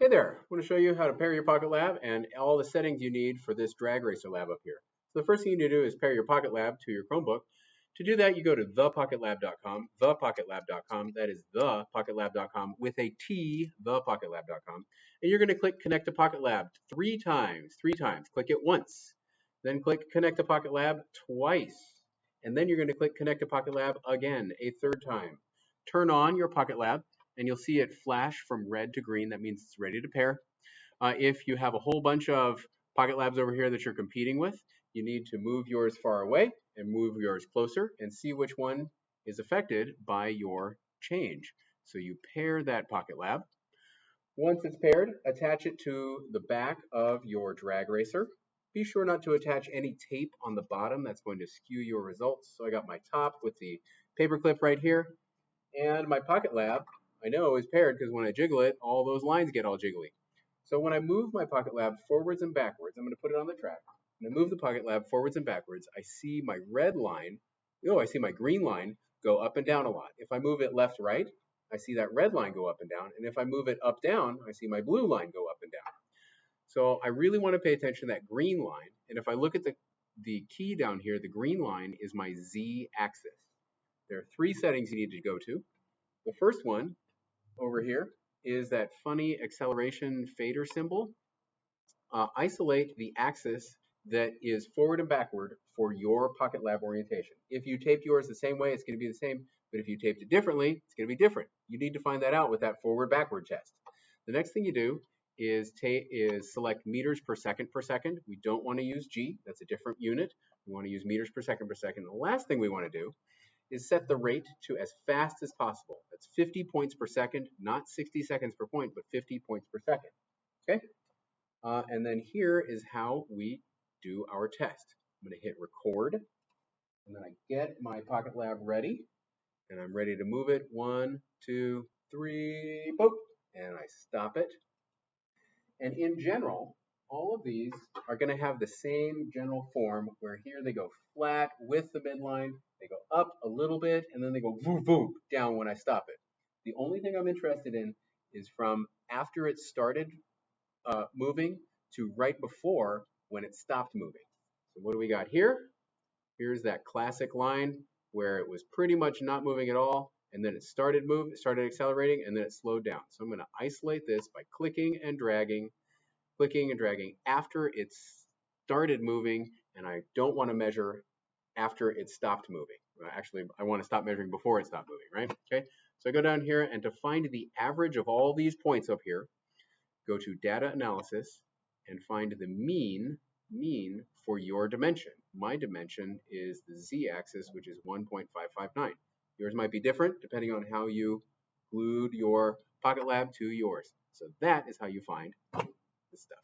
Hey there, I want to show you how to pair your PocketLab and all the settings you need for this drag racer lab up here. So the first thing you need to do is pair your PocketLab to your Chromebook. To do that, you go to thePocketLab.com, thePocketLab.com, that is thePocketLab.com with a T, thePocketLab.com, and you're going to click Connect to PocketLab three times. Click it once, then click Connect to PocketLab twice, and then you're going to click Connect to PocketLab again a third time. Turn on your PocketLab, and you'll see it flash from red to green. That means it's ready to pair. If you have a whole bunch of PocketLabs over here that you're competing with, you need to move yours far away and move yours closer and see which one is affected by your change. So you pair that PocketLab. Once it's paired, attach it to the back of your drag racer. Be sure not to attach any tape on the bottom. That's going to skew your results. So I got my top with the paper clip right here, and my PocketLab I know is paired because when I jiggle it, all those lines get all jiggly. So when I move my PocketLab forwards and backwards, I'm going to put it on the track. When I move the PocketLab forwards and backwards, I see my red line, I see my green line go up and down a lot. If I move it left, right, I see that red line go up and down. And if I move it up, down, I see my blue line go up and down. So I really want to pay attention to that green line. And if I look at the key down here, the green line is my Z axis. There are three settings you need to go to. The first one over here is that funny acceleration fader symbol. Isolate the axis that is forward and backward for your PocketLab orientation. If you taped yours the same way, it's going to be the same, but if you taped it differently, it's going to be different. You need to find that out with that forward-backward test. The next thing you do is select meters per second. We don't want to use G, that's a different unit. We want to use meters per second. The last thing we want to do is set the rate to as fast as possible. That's 50 points per second, not 60 seconds per point, but 50 points per second. Okay? And then here is how we do our test. I'm going to hit record, and then I get my PocketLab ready, and I'm ready to move it. 1, 2, 3, boop, and I stop it. And in general, all of these are going to have the same general form, where here they go flat with the midline, they go up a little bit, and then they go boom, boom, down when I stop it. The only thing I'm interested in is from after it started moving to right before when it stopped moving. So what do we got here? Here's that classic line where it was pretty much not moving at all, and then it started accelerating, and then it slowed down. So I'm going to isolate this by clicking and dragging after it started moving, and I don't want to measure after it stopped moving. Actually, I want to stop measuring before it stopped moving, right? Okay, so I go down here, and to find the average of all these points up here, go to Data Analysis and find the mean for your dimension. My dimension is the Z-axis, which is 1.559. Yours might be different depending on how you glued your PocketLab to yours. So that is how you find this stuff.